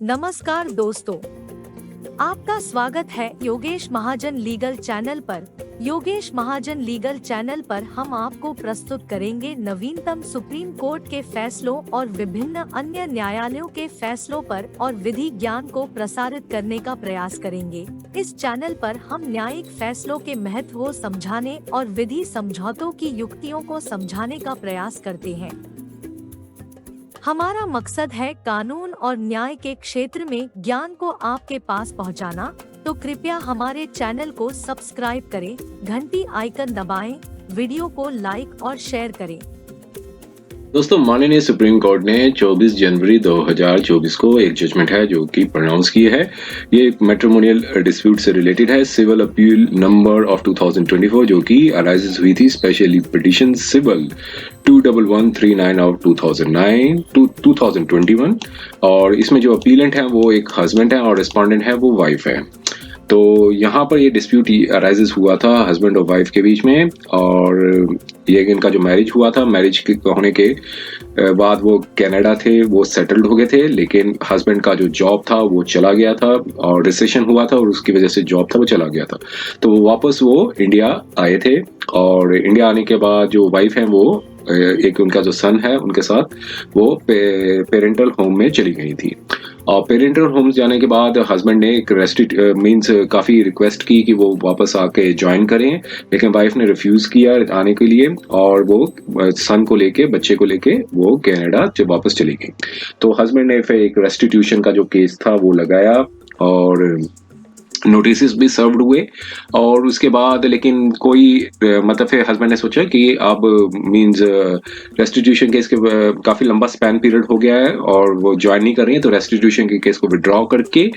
नमस्कार दोस्तों, आपका स्वागत है योगेश महाजन लीगल चैनल पर। योगेश महाजन लीगल चैनल पर हम आपको प्रस्तुत करेंगे नवीनतम सुप्रीम कोर्ट के फैसलों और विभिन्न अन्य न्यायालयों के फैसलों पर और विधि ज्ञान को प्रसारित करने का प्रयास करेंगे। इस चैनल पर हम न्यायिक फैसलों के महत्व को समझाने और विधि समझौतों की युक्तियों को समझाने का प्रयास करते हैं। हमारा मकसद है कानून और न्याय के क्षेत्र में ज्ञान को आपके पास पहुंचाना, तो कृपया हमारे चैनल को सब्सक्राइब करें, घंटी आइकन दबाएं, वीडियो को लाइक और शेयर करें। दोस्तों, माननीय सुप्रीम कोर्ट ने 24 जनवरी 2024 को एक जजमेंट है जो कि प्रोनाउंस की है। ये एक मैट्रिमोनियल डिस्प्यूट से रिलेटेड है। सिविल अपील नंबर ऑफ 2024 जो कि अराइजेस हुई थी स्पेशली पिटिशन सिविल 21139 ऑफ 2021 और इसमें जो अपीलेंट है वो एक हस्बैंड है और रिस्पोंडेंट है वो वाइफ है। तो यहाँ पर ये डिस्प्यूट अराइजेस हुआ था हस्बैंड और वाइफ के बीच में और ये इनका जो मैरिज हुआ था, मैरिज के होने के बाद वो कनाडा थे, वो सेटल्ड हो गए थे, लेकिन हस्बैंड का जो जॉब था वो चला गया था और रिसेशन हुआ था और उसकी वजह से जॉब था वो चला गया था। तो वापस वो इंडिया आए थे और इंडिया आने के बाद जो वाइफ है वो एक उनका जो सन है उनके साथ वो पेरेंटल होम में चली गई थी। और पेरेंटल होम जाने के बाद हस्बैंड ने एक मींस काफ़ी रिक्वेस्ट की कि वो वापस आके ज्वाइन करें, लेकिन वाइफ ने रिफ्यूज़ किया आने के लिए और वो सन को लेके, बच्चे को लेके वो कनाडा वापस चली गई। तो हस्बैंड ने फिर एक रेस्टिट्यूशन का जो केस था वो लगाया और नोटिस भी सर्व्ड हुए और उसके बाद लेकिन कोई मतलब फिर हस्बैंड ने सोचा कि अब मींस रेस्टिट्यूशन केस के काफ़ी लंबा स्पैन पीरियड हो गया है और वो ज्वाइन नहीं कर रही है, तो रेस्टिट्यूशन के केस को विड्रॉ करके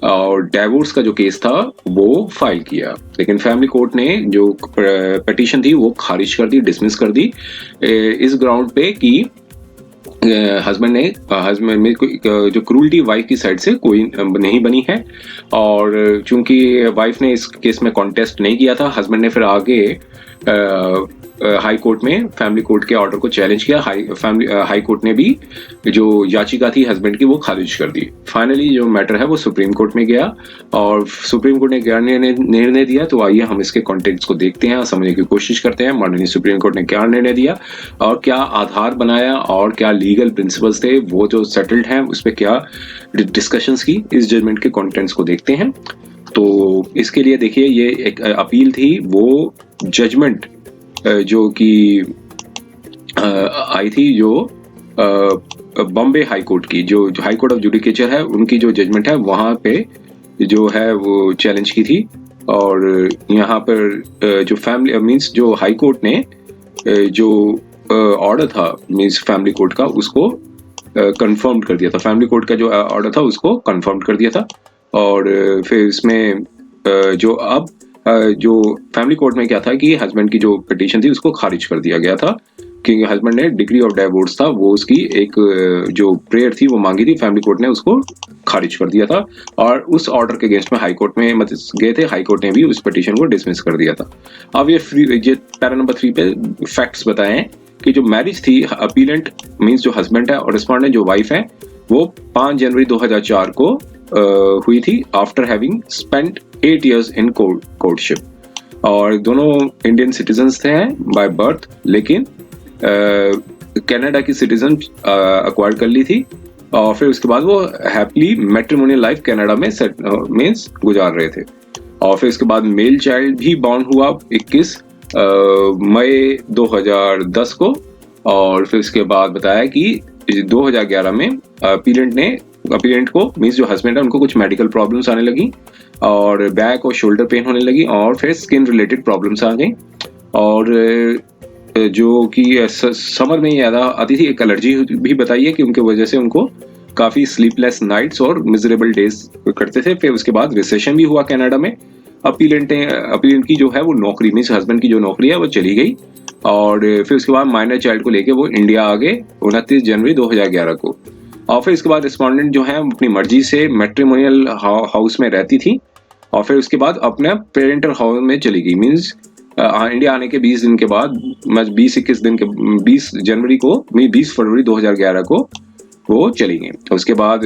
और डाइवोर्स का जो केस था वो फाइल किया। लेकिन फैमिली कोर्ट ने जो पिटीशन थी वो खारिज कर दी, डिसमिस कर दी इस ग्राउंड पे कि हस्बैंड में जो क्रूल्टी वाइफ की साइड से कोई नहीं बनी है और चूंकि वाइफ ने इस केस में कॉन्टेस्ट नहीं किया था, हस्बैंड ने फिर आगे हाई कोर्ट में फैमिली कोर्ट के ऑर्डर को चैलेंज किया। हाई कोर्ट ने भी जो याचिका थी हस्बैंड की वो खारिज कर दी। फाइनली जो मैटर है वो सुप्रीम कोर्ट में गया और सुप्रीम कोर्ट ने क्या निर्णय दिया, तो आइए हम इसके कॉन्टेक्स्ट को देखते हैं और समझने की कोशिश करते हैं माननीय सुप्रीम कोर्ट ने क्या निर्णय दिया और क्या आधार बनाया और क्या लीगल प्रिंसिपल्स थे वो जो सेटल्ड हैं उस पर क्या डिस्कशंस की। इस जजमेंट के कॉन्टेंट्स को देखते हैं। तो इसके लिए देखिए, ये एक अपील थी, वो जजमेंट जो कि आई थी जो बॉम्बे हाई कोर्ट की, जो हाई कोर्ट ऑफ जुडिकेचर है उनकी जो जजमेंट है वहाँ पे जो है वो चैलेंज की थी। और यहाँ पर जो फैमिली मींस जो हाई कोर्ट ने जो ऑर्डर था मींस फैमिली कोर्ट का उसको कंफर्म कर दिया था। फैमिली कोर्ट का जो ऑर्डर था उसको कंफर्म कर दिया था और फिर इसमें जो फैमिली कोर्ट में क्या था कि हस्बैंड की जो पिटीशन थी उसको खारिज कर दिया गया था क्योंकि हस्बैंड ने डिग्री ऑफ डाइवोर्स था वो उसकी एक जो प्रेयर थी वो मांगी थी, फैमिली कोर्ट ने उसको खारिज कर दिया था और उस ऑर्डर के अगेंस्ट में हाई कोर्ट में गए थे। हाई कोर्ट ने भी उस पिटीशन को डिसमिस कर दिया था। अब ये पैरा नंबर 3 पे फैक्ट्स बताएं कि जो मैरिज थी अपीलेंट मींस जो हस्बैंड है और रिस्पोंडेंट जो वाइफ है वो 5 जनवरी 2004 को हुई थी आफ्टर हैविंग स्पेंट 8 years इन कोर्टशिप और दोनों इंडियन सिटीजन्स थे बाय बर्थ, लेकिन कनाडा की सिटीजन अक्वायर कर ली थी और फिर उसके बाद वो हैप्पीली मैट्रिमोनियल लाइफ कनाडा में मींस गुजार रहे थे। और फिर उसके बाद मेल चाइल्ड भी बॉर्न हुआ 21 मई 2010 को और फिर उसके बाद बताया कि 2011 में अपीलेंट को मींस जो हस्बैंड है उनको कुछ मेडिकल प्रॉब्लम्स आने लगी और बैक और शोल्डर पेन होने लगी और फिर स्किन रिलेटेड प्रॉब्लम्स आ गई और जो कि समर में ज़्यादा आती थी। एक एलर्जी भी बताई है कि उनके वजह से उनको काफ़ी स्लीपलेस नाइट्स और मिजरेबल डेज करते थे। फिर उसके बाद रिसेशन भी हुआ कनाडा में। अपीलेंट की जो है वो नौकरी मीन्स हस्बैंड की जो नौकरी है वो चली गई और फिर उसके बाद माइनर चाइल्ड को लेके वो इंडिया आ गए 29 जनवरी 2011 को। और फिर उसके बाद रिस्पोंडेंट जो है अपनी मर्जी से मैट्रिमोनियल हाउस में रहती थी और फिर उसके बाद अपने पेरेंटल हाउस में चली गई। मीन्स इंडिया आने के 20 दिन के बाद 20 जनवरी को 20 फरवरी 2011 को वो चली गई। उसके बाद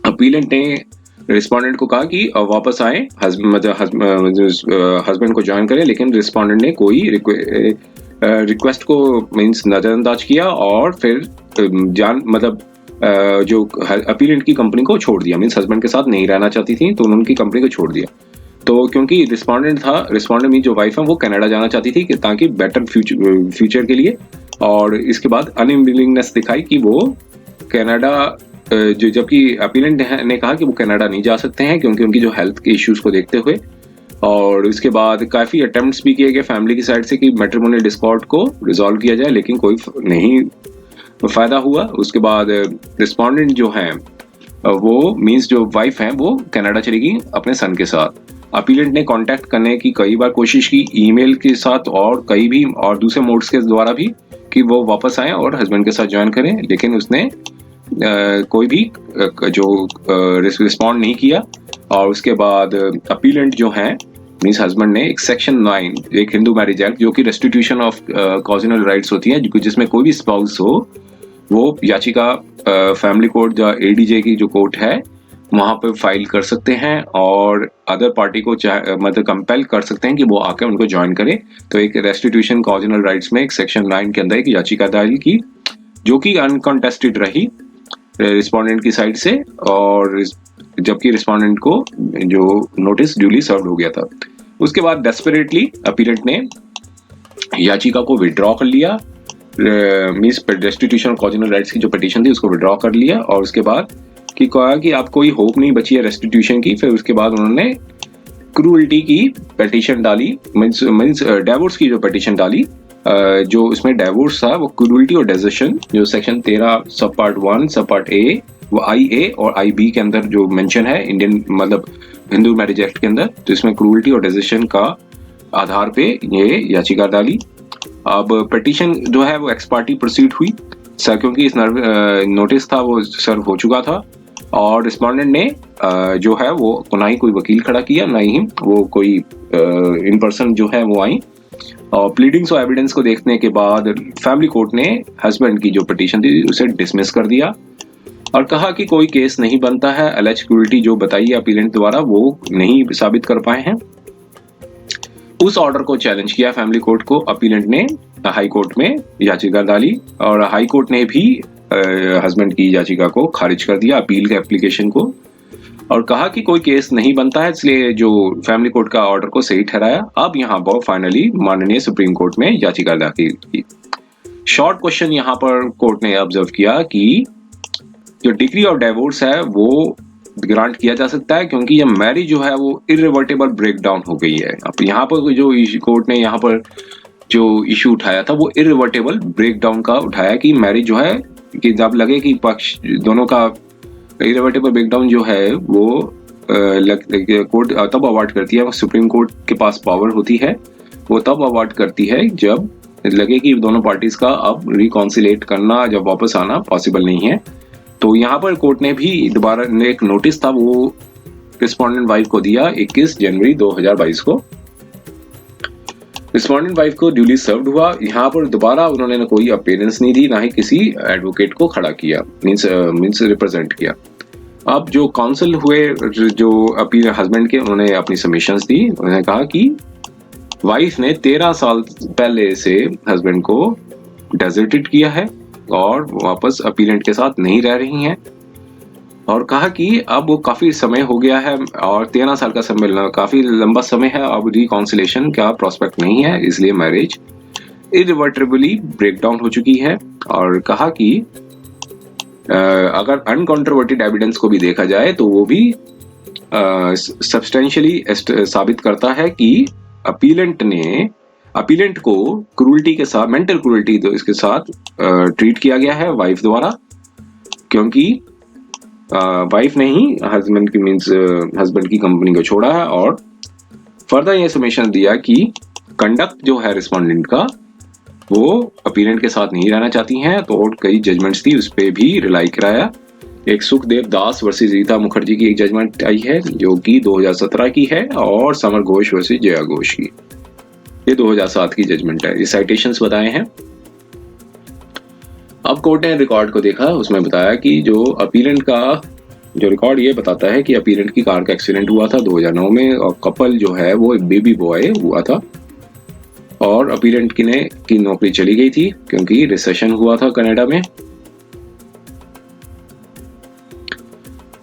अपीलेंट ने रिस्पोंडेंट को कहा कि वापस आए, हस्बैंड को ज्वाइन करें, लेकिन रिस्पोंडेंट ने कोई रिक्वेस्ट को मींस नजरअंदाज किया और फिर जो अपीलेंट की कंपनी को छोड़ दिया। मींस हस्बैंड के साथ नहीं रहना चाहती थी तो उन्होंने कंपनी को छोड़ दिया। तो क्योंकि रिस्पोंडेंट मीन जो वाइफ है वो कनाडा जाना चाहती थी कि ताकि बेटर फ्यूचर के लिए, और इसके बाद अनविलिंगनेस दिखाई कि वो कनाडा जबकि अपीलेंट ने कहा कि वो कनाडा नहीं जा सकते हैं क्योंकि उनकी जो हेल्थ के इश्यूज को देखते हुए। और इसके बाद काफ़ी अटेम्प्ट्स भी किए गए फैमिली की साइड से कि मैट्रिमोनियल डिस्कॉर्ड को रिजॉल्व किया जाए, लेकिन कोई नहीं फ़ायदा हुआ। उसके बाद रिस्पोंडेंट जो हैं वो मींस जो वाइफ हैं वो कनाडा चली गई अपने सन के साथ। अपीलेंट ने कांटेक्ट करने की कई बार कोशिश की, ईमेल के साथ और कई भी और दूसरे मोड्स के द्वारा भी, कि वो वापस आए और हस्बैंड के साथ ज्वाइन करें, लेकिन उसने कोई भी जो रिस्पॉन्ड नहीं किया। और उसके बाद अपीलेंट जो हैं मीन्स हस्बैंड ने एक सेक्शन 9 एक हिंदू मैरिज एक्ट जो कि रेस्टिट्यूशन ऑफ कॉजिनल राइट्स होती है, जिसमें कोई भी स्पाउस हो वो याचिका फैमिली कोर्ट या एडीजे की जो कोर्ट है वहां पर फाइल कर सकते हैं और अदर पार्टी को मतलब कंपेल कर सकते हैं कि वो आकर उनको ज्वाइन करे। तो एक रेस्टिट्यूशन कॉजिनल राइट्स में एक सेक्शन 9 के अंदर एक याचिका दायर की जो कि अनकॉन्टेस्टेड रही रिस्पोंडेंट की साइड से, और जबकि रिस्पोंडेंट को जो नोटिस ड्यूली सर्व हो गया था। उसके बाद डेस्परेटली अपीलेंट ने याचिका को विड्रॉ कर लिया, मींस रेस्टिट्यूशन कॉजिनल राइट्स की जो पिटीशन थी उसको विड्रॉ कर लिया। और उसके बाद कि कहा कि आप कोई होप नहीं बची है रेस्टिट्यूशन की। फिर उसके बाद उन्होंने क्रूअल्टी की पिटीशन डाली, मींस डिवोर्स की जो पिटीशन डाली, जो उसमें डिवोर्स था वो क्रूअल्टी और डेजर्शन जो सेक्शन 13 सब पार्ट 1 सब पार्ट ए वो IA और IB के अंदर जो मेंशन है इंडियन मतलब हिंदू मैरिज एक्ट के अंदर, तो इसमें क्रूअल्टी और डेजर्शन का आधार पे ये याचिका डाली। अब पिटीशन जो है वो एक्स पार्टी प्रोसीड हुई सर, क्योंकि इस नोटिस था वो सर्व हो चुका था और रिस्पोंडेंट ने जो है वो ना ही कोई वकील खड़ा किया ना ही वो कोई इन पर्सन जो है वो आई। और प्लीडिंग्स और एविडेंस को देखने के बाद फैमिली कोर्ट ने हस्बैंड की जो पिटीशन थी उसे डिसमिस कर दिया और कहा कि कोई केस नहीं बनता है, एलिज क्रूअल्टी जो बताई अपीलेंट द्वारा वो नहीं साबित कर पाए हैं। उस ऑर्डर को चैलेंज किया फैमिली कोर्ट को अपीलेंट ने हाई कोर्ट में याचिका डाली और हाई कोर्ट ने भी हस्बैंड की याचिका को खारिज कर दिया, अपील के एप्लीकेशन को, और कहा कि कोई केस नहीं बनता है, इसलिए जो फैमिली कोर्ट का ऑर्डर को सही ठहराया। अब यहाँ पर फाइनली माननीय सुप्रीम कोर्ट में याचिका दाखिल की। शॉर्ट क्वेश्चन यहाँ पर कोर्ट ने ऑब्जर्व किया कि जो डिग्री ऑफ डिवोर्स है वो ग्रांट किया जा सकता है क्योंकि ये मैरिज जो है वो इरिवर्टेबल ब्रेकडाउन हो गई है। अब यहाँ पर जो कोर्ट ने यहाँ पर जो इशू उठाया था वो इरिवर्टेबल ब्रेकडाउन का उठाया कि मैरिज जो है कि जब लगे कि पक्ष दोनों का इरिवर्टेबल ब्रेकडाउन जो है वो कोर्ट तब अवार्ड करती है, सुप्रीम कोर्ट के पास पावर होती है, वो तब अवार्ड करती है जब लगे कि दोनों पार्टीज का अब रिकॉन्सिलेट करना जब वापस आना पॉसिबल नहीं है। तो यहाँ पर कोर्ट ने भी दोबारा एक नोटिस था वो रिस्पोंडेंट वाइफ को दिया 21 जनवरी 2022 को। रिस्पोंडेंट वाइफ को ड्यूली सर्व्ड हुआ। यहाँ पर दोबारा उन्होंने कोई अपीयरेंस नहीं दी, ना ही किसी एडवोकेट को खड़ा किया, मींस रिप्रेजेंट किया। अब जो काउंसिल हुए जो अपील हस्बैंड के, उन्होंने अपनी सबमिशंस दी। उन्होंने कहा कि वाइफ ने 13 साल पहले से हस्बैंड को डेजर्टेड किया है और वापस अपीलेंट के साथ नहीं रह रही हैं, और कहा कि अब वो काफी समय हो गया है और 13 साल का समय काफी लंबा समय है, अब रिकॉन्सिलेशन का प्रोस्पेक्ट नहीं है, इसलिए मैरिज इरिवर्टेबली ब्रेकडाउन हो चुकी है। और कहा कि अगर अनकॉन्ट्रोवर्टेड एविडेंस को भी देखा जाए तो वो भी सब्सटेंशियली साबित करता है कि अपीलेंट को क्रूअल्टी के साथ, मेंटल क्रूअल्टी तो इसके साथ ट्रीट किया गया है वाइफ द्वारा, क्योंकि वाइफ ने ही हस्बैंड की कंपनी को छोड़ा है। और फर्दर ये सबमिशन दिया कि कंडक्ट जो है रिस्पोंडेंट का वो अपीलेंट के साथ नहीं रहना चाहती हैं, तो और कई जजमेंट्स थी उस पर भी रिलाई कराया। एक सुखदेव दास वर्सेस रीता मुखर्जी की एक जजमेंट आई है जो कि 2017 की है, और समर घोष वर्सेस जया घोष की, ये 2007 की जजमेंट है। ये साइटेशंस बताए हैं। अब कोर्ट ने रिकॉर्ड को देखा, उसमें बताया कि जो अपीलेंट का जो रिकॉर्ड ये बताता है कि अपीलेंट की कार का एक्सीडेंट हुआ था 2009 में और कपल जो है वो एक बेबी बॉय हुआ था और अपीलेंट की नौकरी चली गई थी क्योंकि रिसेशन हुआ था कनाडा में।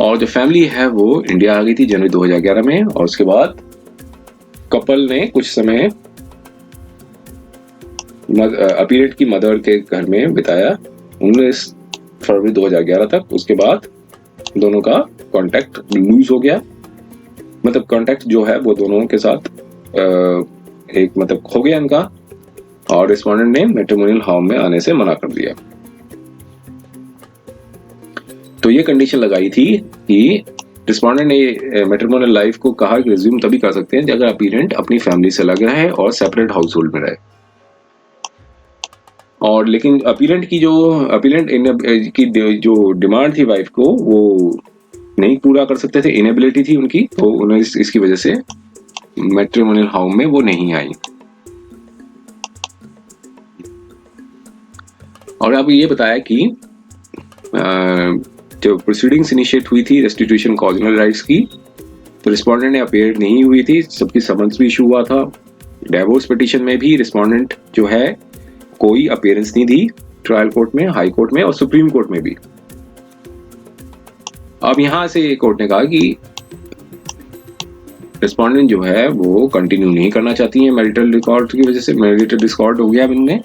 और जो फैमिली है वो इंडिया आ गई थी जनवरी 2011 में और उसके बाद कपल ने कुछ समय अपीलेंट की मदर के घर में बिताया 19 फरवरी 2011 तक। उसके बाद दोनों का कांटेक्ट लूज हो गया, मतलब कांटेक्ट जो है वो दोनों के साथ एक मतलब खो गया इनका और रिस्पोंडेंट ने मैट्रिमोनियल होम में आने से मना कर दिया। तो ये कंडीशन लगाई थी कि रिस्पोंडेंट ने मैट्रिमोनियल लाइफ को कहा कि रिज्यूम तभी कर सकते हैं अगर अपीलेंट अपनी फैमिली से अलग रहे और सेपरेट हाउस होल्ड में रहे। और लेकिन अपीलेंट की जो डिमांड थी वाइफ को वो नहीं पूरा कर सकते थे, इनेबिलिटी थी उनकी, तो उन्हें इसकी वजह से मैट्रिमोनियल होम में वो नहीं आई। और अब ये बताया कि जो प्रोसीडिंग्स इनिशिएट हुई थी रेस्टिट्यूशन कॉजनल राइट्स की, तो रिस्पोंडेंट ने अपीयर नहीं हुई थी, सबकी समन्स भी इशू हुआ था। डिवोर्स पिटीशन में भी रिस्पोंडेंट जो है कोई अपीयरेंस नहीं दी, ट्रायल कोर्ट में, हाई कोर्ट में और सुप्रीम कोर्ट में भी। अब यहां से कोर्ट ने कहा कि रिस्पोंडेंट जो है वो कंटिन्यू नहीं करना चाहती है मैरिटल रिकॉर्ड की वजह से, मैरिटल डिस्कॉर्ड हो गया इनमें।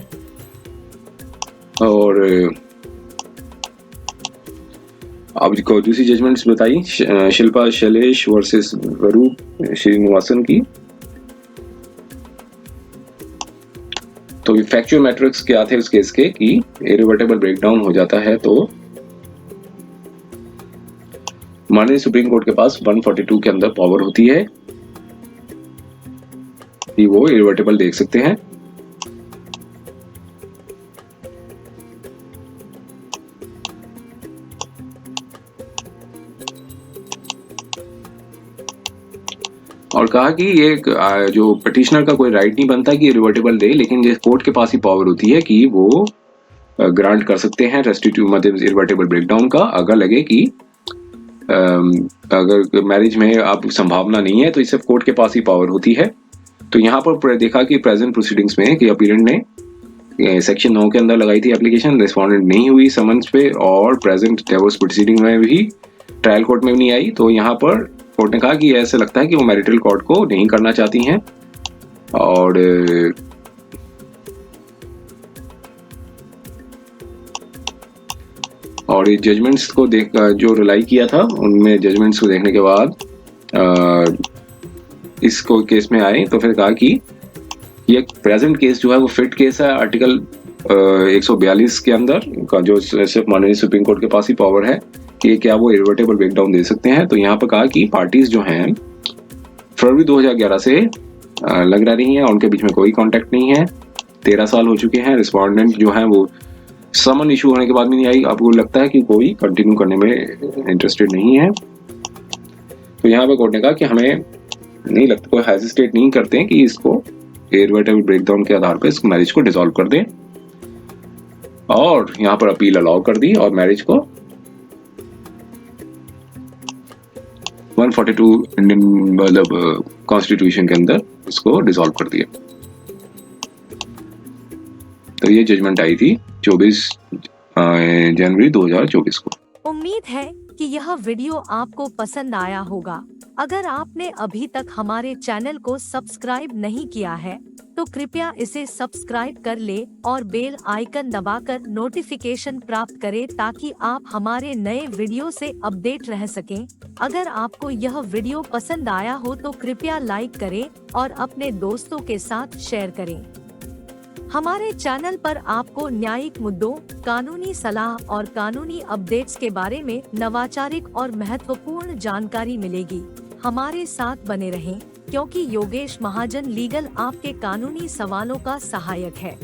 और अब दूसरी जजमेंट्स बताई शिल्पा शैलेश वर्सेस वरूप श्रीनिवासन की। तो फैक्चुअल मैट्रिक्स क्या थे उस केस के कि इरिवर्टेबल ब्रेकडाउन हो जाता है तो माननीय सुप्रीम कोर्ट के पास 142 के अंदर पावर होती है कि वो इरिवर्टेबल देख सकते हैं। और कहा कि ये जो पिटिशनर का कोई राइट नहीं बनता कि रिवर्टेबल दे, लेकिन ये कोर्ट के पास ही पावर होती है कि वो ग्रांट कर सकते हैं रेस्टिट्यूट मतलब रिवर्टेबल ब्रेकडाउन का, अगर लगे कि अगर मैरिज में आप संभावना नहीं है तो इसे कोर्ट के पास ही पावर होती है। तो यहाँ पर देखा कि प्रेजेंट प्रोसीडिंग्स में कि अपीलेंट ने सेक्शन 9 के अंदर लगाई थी एप्लीकेशन, रिस्पोंडेंट नहीं हुई समन्स पे और प्रेजेंट डिवोर्स प्रोसीडिंग में भी ट्रायल कोर्ट में भी नहीं आई। तो यहाँ पर कोर्ट ने कहा कि ऐसा लगता है कि वो मैरिटल कोर्ट को नहीं करना चाहती हैं और ये जजमेंट्स को देख जो रिलाई किया था उनमें जजमेंट्स को देखने के बाद इसको केस में आए तो फिर कहा कि ये प्रेजेंट केस जो है वो फिट केस है आर्टिकल 142 के अंदर का, जो सिर्फ माननीय सुप्रीम कोर्ट के पास ही पावर है कि क्या वो इरिवर्टेबल ब्रेकडाउन दे सकते हैं। तो यहाँ पर कहा कि पार्टीज जो हैं फरवरी 2011 से लग रही हैं, उनके बीच में कोई कांटेक्ट नहीं है, 13 साल हो चुके हैं। रिस्पोंडेंट जो है वो समन इशू होने के बाद भी नहीं आई, आपको लगता है कि कोई कंटिन्यू करने में इंटरेस्टेड नहीं है। तो यहाँ पर कोर्ट ने कहा कि हमें नहीं लगता, कोई हेजिटेट नहीं करते हैं कि इसको इरिवर्टेबल ब्रेकडाउन के आधार पर इस मैरिज को डिसॉल्व कर दें और यहाँ पर अपील अलाउ कर दी और मैरिज को 142 इंडियन मतलब कॉन्स्टिट्यूशन के अंदर इसको डिसॉल्व कर दिया। तो ये जजमेंट आई थी 24 जनवरी 2024 को। उम्मीद है कि यह वीडियो आपको पसंद आया होगा। अगर आपने अभी तक हमारे चैनल को सब्सक्राइब नहीं किया है तो कृपया इसे सब्सक्राइब कर ले और बेल आइकन दबाकर नोटिफिकेशन प्राप्त करें ताकि आप हमारे नए वीडियो से अपडेट रह सकें। अगर आपको यह वीडियो पसंद आया हो तो कृपया लाइक करें और अपने दोस्तों के साथ शेयर करें। हमारे चैनल पर आपको न्यायिक मुद्दों, कानूनी सलाह और कानूनी अपडेट्स के बारे में नवाचारिक और महत्वपूर्ण जानकारी मिलेगी। हमारे साथ बने रहें क्योंकि योगेश महाजन लीगल आपके कानूनी सवालों का सहायक है।